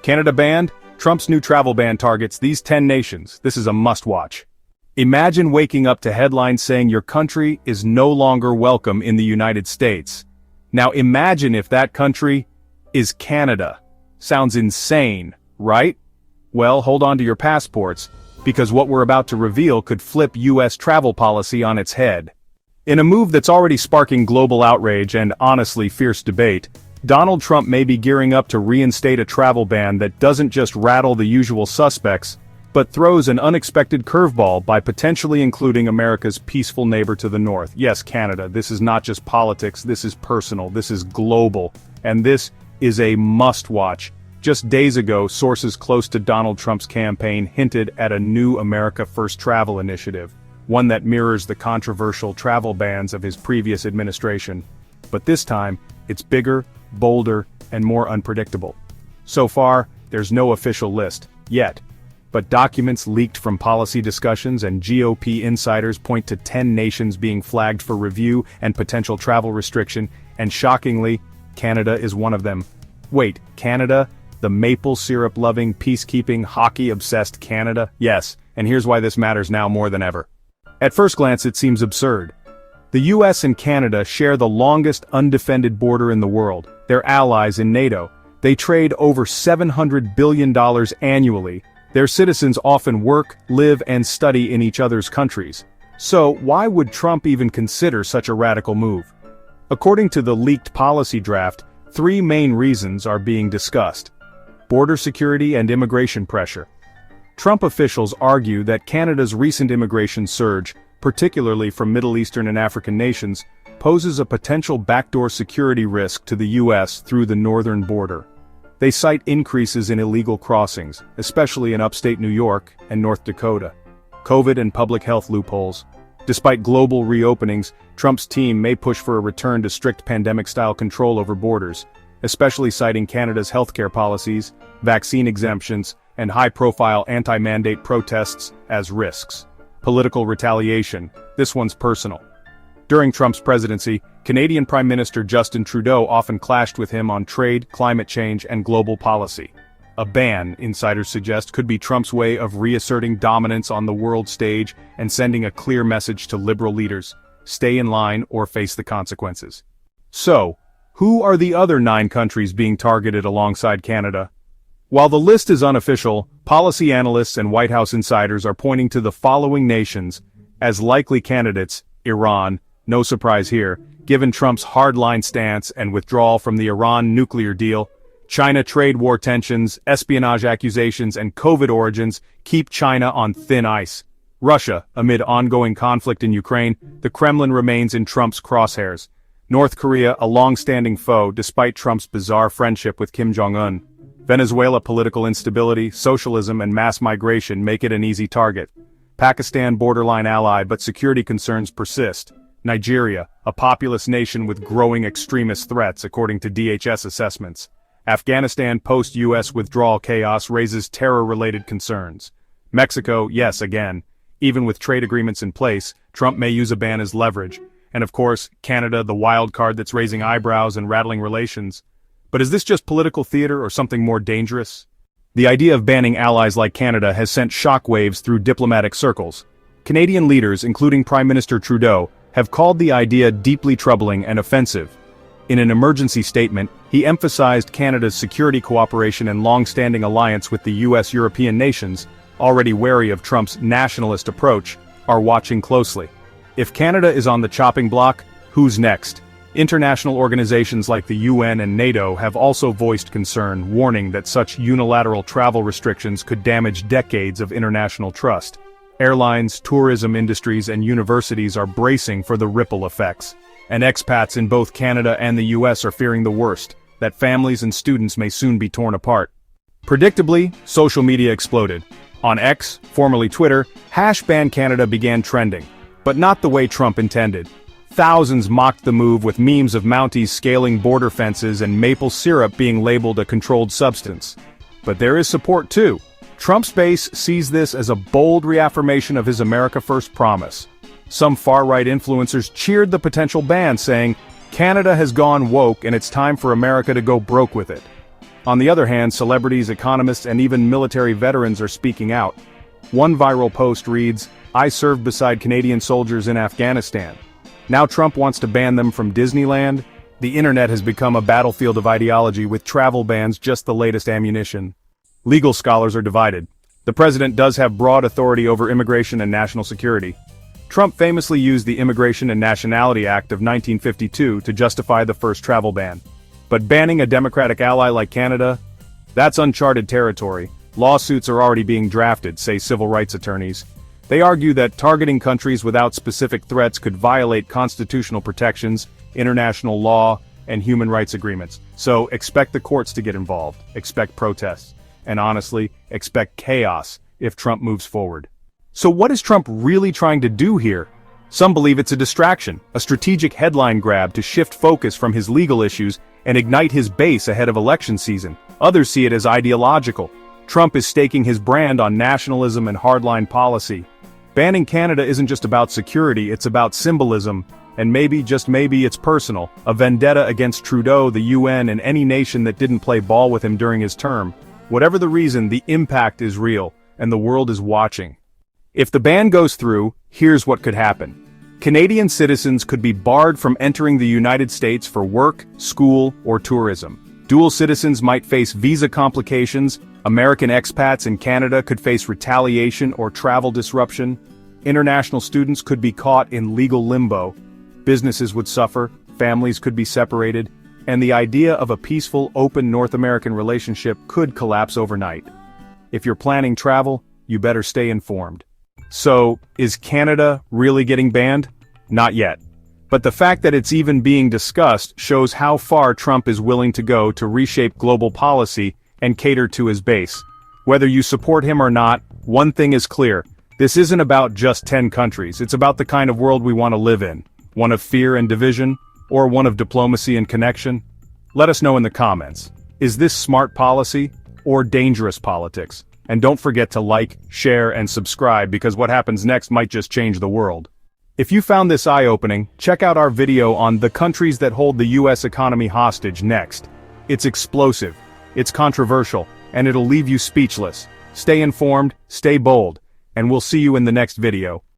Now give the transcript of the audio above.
Canada banned? Trump's new travel ban targets these 10 nations. This is a must-watch. Imagine waking up to headlines saying your country is no longer welcome in the United States. Now imagine if that country is Canada. Sounds insane, right? Well, hold on to your passports, because what we're about to reveal could flip US travel policy on its head. In a move that's already sparking global outrage and, honestly, fierce debate, Donald Trump may be gearing up to reinstate a travel ban that doesn't just rattle the usual suspects, but throws an unexpected curveball by potentially including America's peaceful neighbor to the north. Yes, Canada. This is not just politics, this is personal, this is global, and this is a must-watch. Just days ago, sources close to Donald Trump's campaign hinted at a new America First travel initiative, one that mirrors the controversial travel bans of his previous administration. But this time, it's bigger, bolder, and more unpredictable. So far, there's no official list, yet. But documents leaked from policy discussions and GOP insiders point to 10 nations being flagged for review and potential travel restriction, and shockingly, Canada is one of them. Wait, Canada? The maple syrup-loving, peacekeeping, hockey-obsessed Canada? Yes, and here's why this matters now more than ever. At first glance it seems absurd. The US and Canada share the longest undefended border in the world. They're allies in NATO. They trade over $700 billion annually. Their citizens often work, live, and study in each other's countries. So, why would Trump even consider such a radical move? According to the leaked policy draft, 3 main reasons are being discussed: border security and immigration pressure. Trump officials argue that Canada's recent immigration surge, particularly from Middle Eastern and African nations, poses a potential backdoor security risk to the US through the northern border. They cite increases in illegal crossings, especially in upstate New York and North Dakota, COVID and public health loopholes. Despite global reopenings, Trump's team may push for a return to strict pandemic-style control over borders, especially citing Canada's healthcare policies, vaccine exemptions, and high-profile anti-mandate protests as risks. Political retaliation. This one's personal. During Trump's presidency, Canadian Prime Minister Justin Trudeau often clashed with him on trade, climate change, and global policy. A ban, insiders suggest, could be Trump's way of reasserting dominance on the world stage and sending a clear message to liberal leaders: stay in line or face the consequences. So, who are the other 9 countries being targeted alongside Canada? While the list is unofficial, policy analysts and White House insiders are pointing to the following nations as likely candidates: Iran, no surprise here, given Trump's hardline stance and withdrawal from the Iran nuclear deal. China trade war tensions, espionage accusations, and COVID origins keep China on thin ice. Russia, amid ongoing conflict in Ukraine, the Kremlin remains in Trump's crosshairs. North Korea, a long-standing foe despite Trump's bizarre friendship with Kim Jong-un. Venezuela, political instability, socialism, and mass migration make it an easy target. Pakistan, borderline ally, but security concerns persist. Nigeria, a populous nation with growing extremist threats according to DHS assessments. Afghanistan, post-US withdrawal chaos raises terror-related concerns. Mexico, yes again. Even with trade agreements in place, Trump may use a ban as leverage. And of course, Canada, the wild card that's raising eyebrows and rattling relations. But is this just political theater or something more dangerous? The idea of banning allies like Canada has sent shockwaves through diplomatic circles. Canadian leaders, including Prime Minister Trudeau, have called the idea deeply troubling and offensive. In an emergency statement, he emphasized Canada's security cooperation and long-standing alliance with the US European nations, already wary of Trump's nationalist approach, are watching closely. If Canada is on the chopping block, who's next? International organizations like the UN and NATO have also voiced concern, warning that such unilateral travel restrictions could damage decades of international trust. Airlines, tourism industries, and universities are bracing for the ripple effects. And expats in both Canada and the US are fearing the worst, that families and students may soon be torn apart. Predictably, social media exploded. On X, formerly Twitter, #BanCanada began trending. But not the way Trump intended. Thousands mocked the move with memes of Mounties scaling border fences and maple syrup being labeled a controlled substance. But there is support too. Trump's base sees this as a bold reaffirmation of his America First promise. Some far-right influencers cheered the potential ban, saying, "Canada has gone woke and it's time for America to go broke with it." On the other hand, celebrities, economists, and even military veterans are speaking out. One viral post reads, "I served beside Canadian soldiers in Afghanistan. Now Trump wants to ban them from Disneyland?" The internet has become a battlefield of ideology, with travel bans just the latest ammunition. Legal scholars are divided. The president does have broad authority over immigration and national security. Trump famously used the Immigration and Nationality Act of 1952 to justify the first travel ban. But banning a democratic ally like Canada? That's uncharted territory. Lawsuits are already being drafted, say civil rights attorneys. They argue that targeting countries without specific threats could violate constitutional protections, international law, and human rights agreements. So expect the courts to get involved, expect protests, and honestly, expect chaos if Trump moves forward. So what is Trump really trying to do here? Some believe it's a distraction, a strategic headline grab to shift focus from his legal issues and ignite his base ahead of election season. Others see it as ideological. Trump is staking his brand on nationalism and hardline policy. Banning Canada isn't just about security, it's about symbolism, and maybe, just maybe, it's personal, a vendetta against Trudeau, the UN, and any nation that didn't play ball with him during his term. Whatever the reason, the impact is real, and the world is watching. If the ban goes through, here's what could happen. Canadian citizens could be barred from entering the United States for work, school, or tourism. Dual citizens might face visa complications. American expats in Canada could face retaliation or travel disruption. International students could be caught in legal limbo. Businesses would suffer, families could be separated, and the idea of a peaceful, open North American relationship could collapse overnight. If you're planning travel, you better stay informed. So, is Canada really getting banned? Not yet. But the fact that it's even being discussed shows how far Trump is willing to go to reshape global policy and cater to his base. Whether you support him or not, one thing is clear. This isn't about just 10 countries, it's about the kind of world we want to live in. One of fear and division, or one of diplomacy and connection? Let us know in the comments. Is this smart policy, or dangerous politics? And don't forget to like, share, and subscribe, because what happens next might just change the world. If you found this eye-opening, check out our video on the countries that hold the US economy hostage next. It's explosive, it's controversial, and it'll leave you speechless. Stay informed, stay bold, and we'll see you in the next video.